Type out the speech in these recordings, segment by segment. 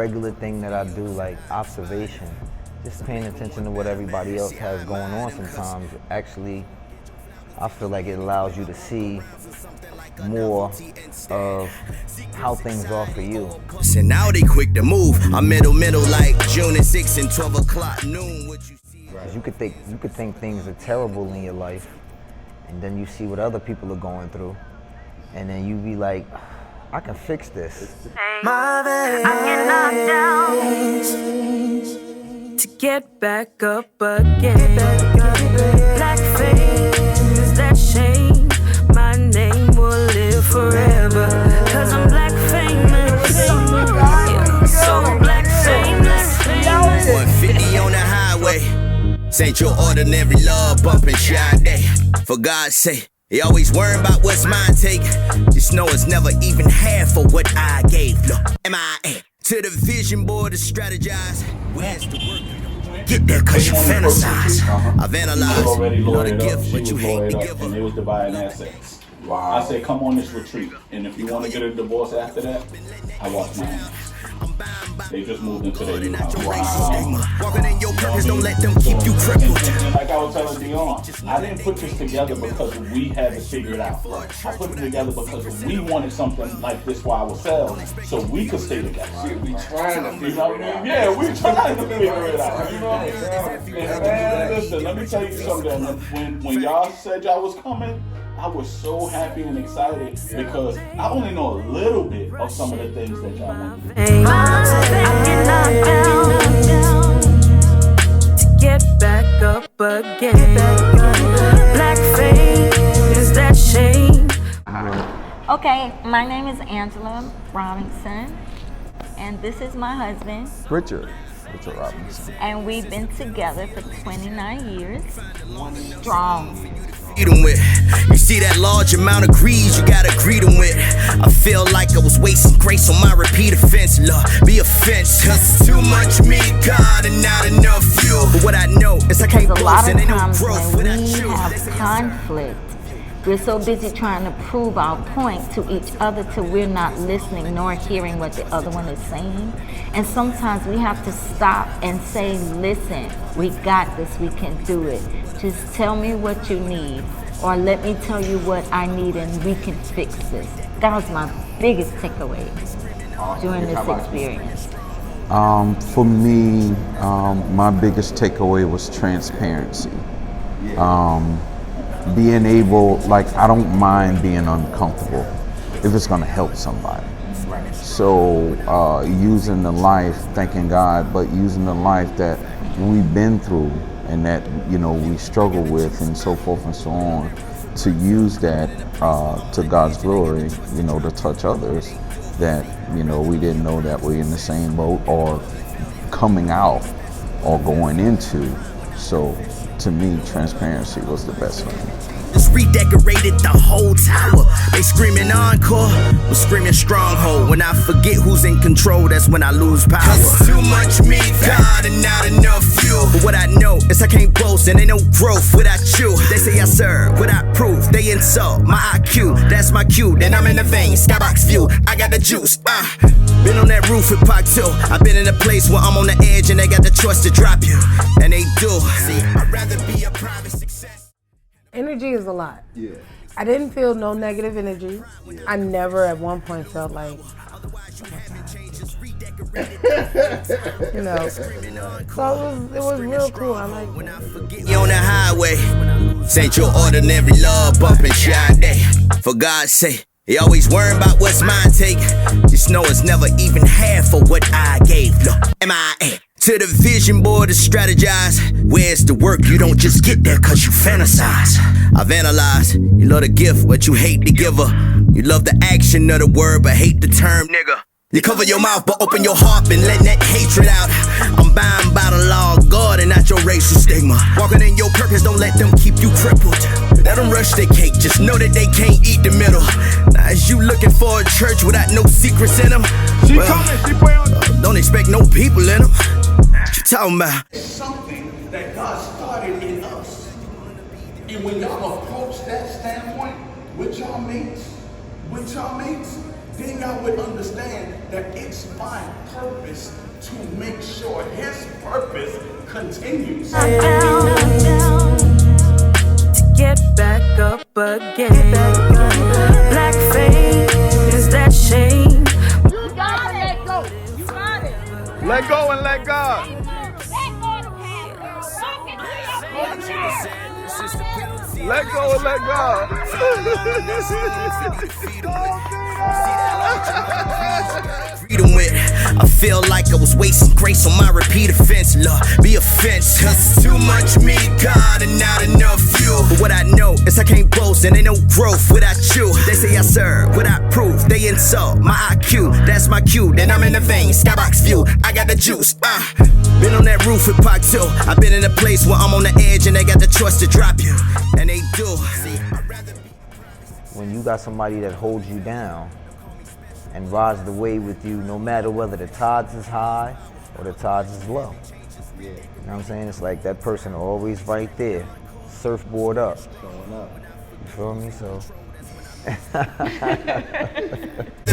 regular thing that I do, like observation, just paying attention to what everybody else has going on sometimes, actually, I feel like it allows you to see more of how things are for you. So now they quick to move. I'm middle like June and 6 and 12 o'clock noon. What you see? Right. You could think things are terrible in your life, and then you see what other people are going through, and then you be like, I can fix this. I get knocked down to get back up again. Black face, that shame. My name will live forever. Cause I'm black famous. Yeah, so black famous. 150 on the highway. This ain't your ordinary love bumping Sade. For God's sake, they always worrying about what's mine take. Just know it's never even half of what I gave. Look, MIA to the vision board to strategize. Where's the work? Get there cause you fantasize. I've analyzed, you know the gift, but you hate the giver. And they was dividing assets. Wow. I said, come on this retreat. And if you want to get a divorce after that, I wash my hands. They just moved into their new house. Wow. Walking in your purpose, don't let them keep you crippled. And like I was telling Dion, I didn't put this together because we had to figure it out. I put it together because we wanted something like this for ourselves, so we could stay together. We trying to figure it out. Yeah, we trying to figure it out. You know what I mean? And man, listen, let me tell you something. When y'all said y'all was coming, I was so happy and excited because I only know a little bit of some of the things that y'all want to do. I get knocked down to get back up again. Black face, that shame. Okay, my name is Angela Robinson, and this is my husband, Richard Robinson. and we've been together for 29 years. Strong. You see that large amount of greed you gotta greet them with. I feel like I was wasting grace on my repeat offense. Lord, be offense, cause too much me, God, and not enough you. But what I know is I can't Because a lot boast of and ain't no times growth when without we you. have conflict, we're so busy trying to prove our point to each other till we're not listening nor hearing what the other one is saying. And sometimes we have to stop and say, listen, we got this, we can do it. Just tell me what you need, or let me tell you what I need and we can fix this. That was my biggest takeaway during this experience. For me, my biggest takeaway was transparency. Being able, like, I don't mind being uncomfortable if it's gonna help somebody. So using the life, thanking God, but using the life that we've been through and that, you know, we struggle with and so forth and so on, to use that to God's glory, you know, to touch others that, you know, we didn't know that we're in the same boat or coming out or going into. So to me, transparency was the best thing. Just redecorated the whole tower. They screaming encore, we're screaming stronghold. When I forget who's in control, that's when I lose power. Cause too much me, God, and not enough you. But what I know is I can't boast and ain't no growth without you. They say I serve without proof, they insult my IQ. That's my cue, then I'm in the vein, skybox view. I got the juice, Been on that roof with Pac too. I've been in a place where I'm on the edge and they got the trust to drop you. And they do. See, I'd rather be a private success. Energy is a lot. Yeah. I didn't feel no negative energy. I never at one point felt like, you know. So it was real cool. I like it. You on the highway. This ain't your ordinary love bumping Sade. For God's sake, they always worrying about what's mine take. Just know it's never even half of what I gave. Look, MIA. To the vision board to strategize. Where's the work? You don't just get there cause you fantasize. I've analyzed, you love the gift, but you hate the giver. You love the action of the word, but hate the term nigga. You cover your mouth, but open your heart and let that hatred out. I'm bound by the law of God and not your racial stigma. Walking in your purpose, don't let them keep you crippled. Let them rush their cake, just know that they can't eat the middle. Now as you looking for a church without no secrets in them, don't expect no people in them. What you talking about? It's something that God started in us. And when y'all approach that standpoint with y'all mates, then y'all would understand that it's my purpose to make sure his purpose continues. To get back up again. Black fame is that shame. You gotta let go. You got it. Let go and let God. Let go and let God. Freedom with. I feel like I was wasting grace on my repeat offense. Lord, be offense. Cause too much me, God, and not enough you. But what I know is I can't boast and ain't no growth without you. They say I serve without proof. They insult my IQ. That's my cue. Then I'm in the vein. Skybox view. I got the juice. Been on that roof with Pac 2. I've been in a place where I'm on the edge and they got the choice to drop you. And they do. See, I'd rather be. When you got somebody that holds you down and rides the wave with you, no matter whether the tides is high or the tides is low. You know what I'm saying? It's like that person always right there, surfboard up. You feel me? So.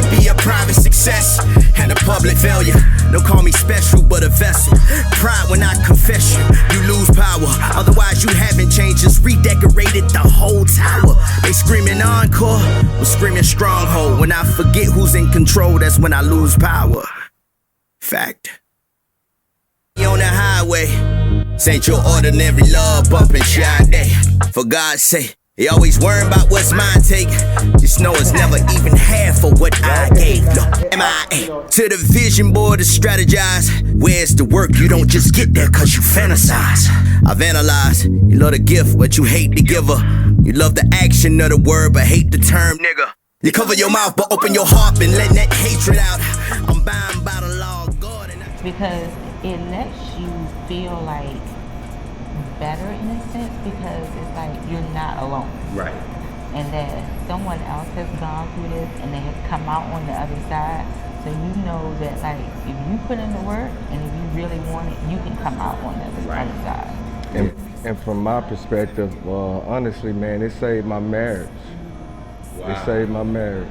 Be a private success and a public failure. Don't call me special, but a vessel. Pride when I confess you, you lose power. Otherwise, you haven't changed, just redecorated the whole tower. They screaming encore, we're screaming stronghold. When I forget who's in control, that's when I lose power. Fact. On the highway, this ain't your ordinary love bumping shy day. For God's sake. They always worrying about what's mine take. Just know it's never even half of what I gave. Look, MIA to the vision board to strategize. Where's the work? You don't just get there cause you fantasize. I've analyzed. You love the gift, but you hate the giver. You love the action of the word, but hate the term nigga. You cover your mouth, but open your heart and let that hatred out. I'm bound by the law of God. Because it lets you feel like better in a sense, because it's like you're not alone. Right. And that someone else has gone through this and they have come out on the other side. So you know that like if you put in the work and if you really want it, you can come out on the other side. And from my perspective, honestly, man, it saved my marriage. Wow. It saved my marriage.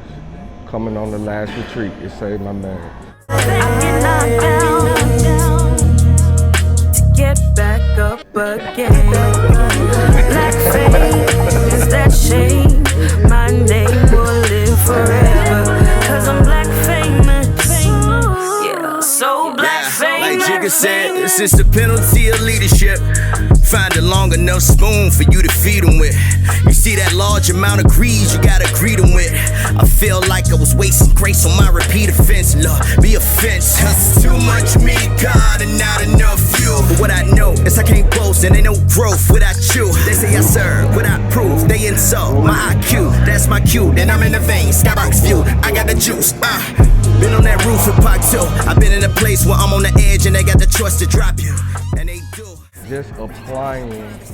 Coming on the last retreat, it saved my marriage. I get knocked down to get back up again. Black fame is that shame. My name will live forever. Cause I'm black famous. Yeah, so black famous. Like Jigga said, this is the penalty of leadership. Find a long enough spoon for you to feed them with. You see that large amount of greed you gotta greet them with. I feel like I was wasting grace on my repeat offense. Lord, be offense. Cause too much me, God, and not enough you. But what I know is I can't boast and ain't no growth without you. They say I serve without proof. They insult my IQ. That's my cue. Then I'm in the vein. Skybox view. I got the juice. Been on that roof with Pac 2. I've been in a place where I'm on the edge and they got the choice to drop you. And they do. Just applying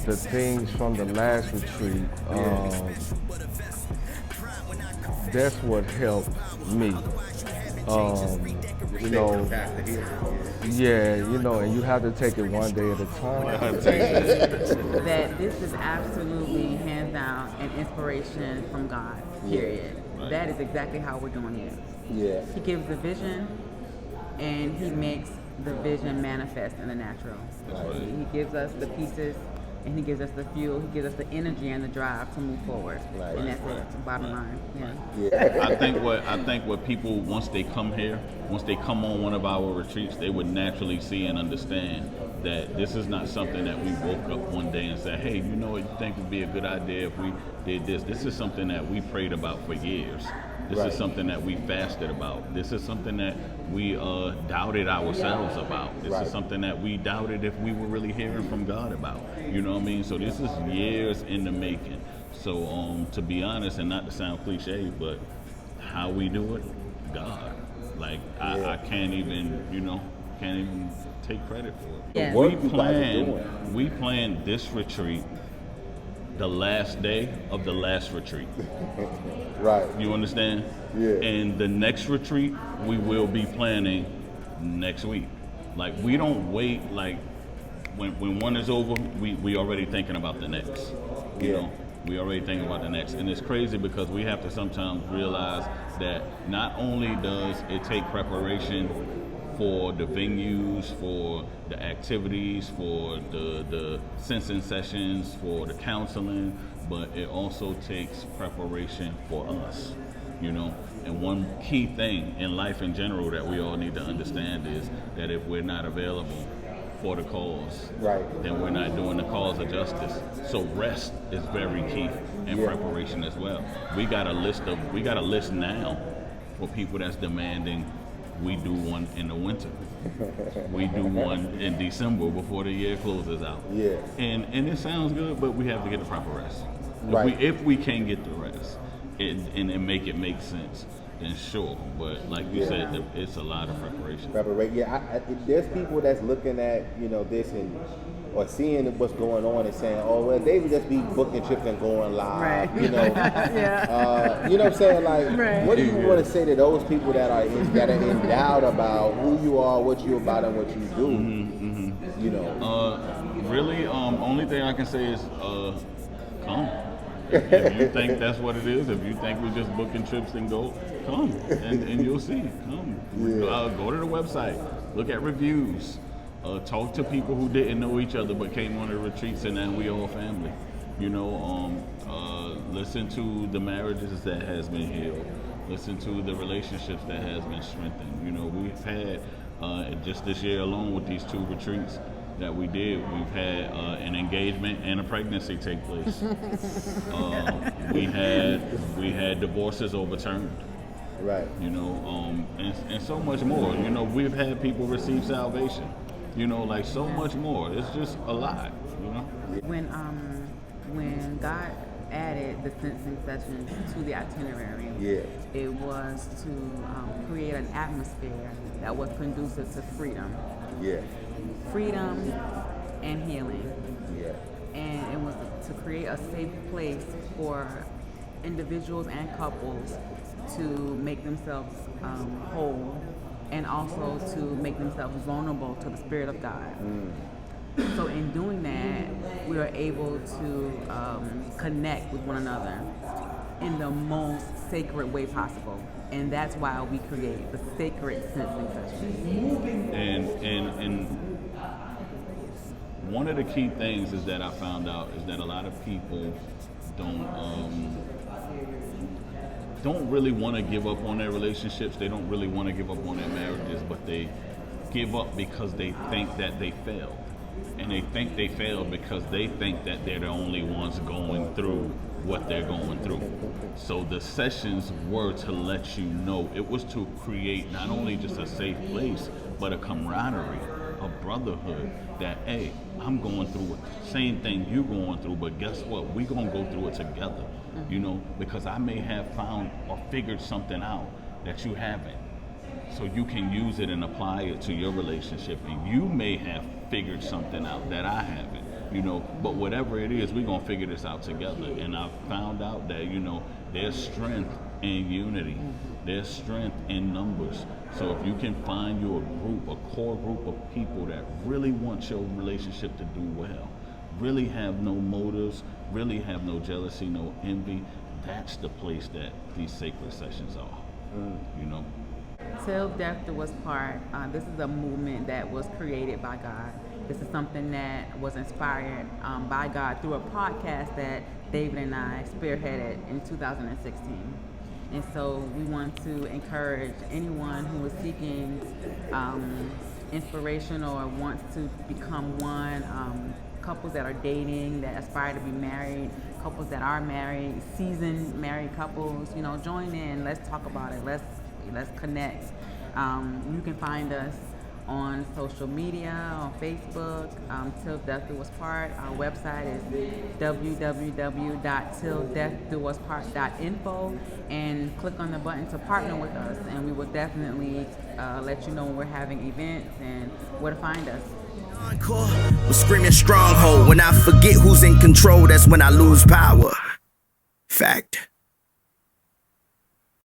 the things from the last retreat, that's what helped me. You know, yeah, you know, and you have to take it one day at a time. That this is absolutely hands down an inspiration from God, period. Right. That is exactly how we're doing it. Yeah. He gives the vision and he makes the vision manifest in the natural. Right. He gives us the pieces and he gives us the fuel, he gives us the energy and the drive to move forward. Right. And that's it, bottom line. Yeah. I think what people, once they come here, once they come on one of our retreats, they would naturally see and understand that this is not something that we woke up one day and said, hey, you know what, you think would be a good idea if we did this? This is something that we prayed about for years. This is something that we fasted about. This is something that we doubted ourselves about. This is something that we doubted if we were really hearing from God about. You know what I mean? So this is years in the making. So to be honest, and not to sound cliche, but how we do it, God. Like I can't even, can't even take credit for it. Yeah. We planned this retreat the last day of the last retreat. Right. You understand? Yeah. And the next retreat we will be planning next week. Like we don't wait, like when one is over, we already thinking about the next. You know? We already thinking about the next. And it's crazy because we have to sometimes realize that not only does it take preparation for the venues, for the activities, for the sensing sessions, for the counseling, but it also takes preparation for us, you know. And one key thing in life in general that we all need to understand is that if we're not available for the cause, then we're not doing the cause of justice. So rest is very key, and preparation as well. We got a list now for people that's demanding we do one in the winter. We do one in December before the year closes out. Yeah. And it sounds good, but we have to get the proper rest. If we can get the rest and make it make sense, then sure. But like you said, it's a lot of preparation. There's people that's looking at, you know, this and or seeing what's going on and saying, oh, well, they would just be booking trips and going live, you know. You know what I'm saying? Like, what do you want to say to those people that are in doubt about who you are, what you're about, and what you do? You know. Really, only thing I can say is come. If you think that's what it is, if you think we're just booking trips and go, come and you'll see. Come. Go to the website, look at reviews. Talk to people who didn't know each other but came on the retreats, and now we all family. You know, listen to the marriages that has been healed. Listen to the relationships that has been strengthened. You know, we've had just this year alone with these 2 retreats that we did, we've had an engagement and a pregnancy take place. We had divorces overturned. Right. You know, and so much more. You know, we've had people receive salvation. You know, like so much more. It's just a lot, you know? When God added the sensing sessions to the itinerary, it was to create an atmosphere that was conducive to freedom. Freedom and healing. And it was to create a safe place for individuals and couples to make themselves whole, and also to make themselves vulnerable to the Spirit of God. So in doing that, we are able to connect with one another in the most sacred way possible. And that's why we create the sacred sensing sessions. And one of the key things is that I found out is that a lot of people don't really want to give up on their relationships. They don't really want to give up on their marriages, but they give up because they think that they failed. And they think they failed because they think that they're the only ones going through what they're going through. So the sessions were to let you know, it was to create not only just a safe place, but a camaraderie, a brotherhood that, hey, I'm going through the same thing you're going through, but guess what? We're going to go through it together, you know, because I may have found or figured something out that you haven't. So you can use it and apply it to your relationship, and you may have figured something out that I haven't, you know, but whatever it is, we're going to figure this out together. And I found out that, you know, there's strength in unity. There's strength in numbers. So if you can find you a core group of people that really want your relationship to do well, really have no motives, really have no jealousy, no envy, that's the place that these sacred sessions are, you know. Till Death Do Us Part, this is a movement that was created by God. This is something that was inspired by God through a podcast that David and I spearheaded in 2016. And so we want to encourage anyone who is seeking inspiration or wants to become one, couples that are dating, that aspire to be married, couples that are married, seasoned married couples, you know, join in, let's talk about it, let's connect. You can find us on social media, on Facebook, Till Death Do Us Part. Our website is www.tilldeathdouspart.info, and click on the button to partner with us, and we will definitely let you know when we're having events and where to find us. I'm screaming stronghold. When I forget who's in control, that's when I lose power. Fact.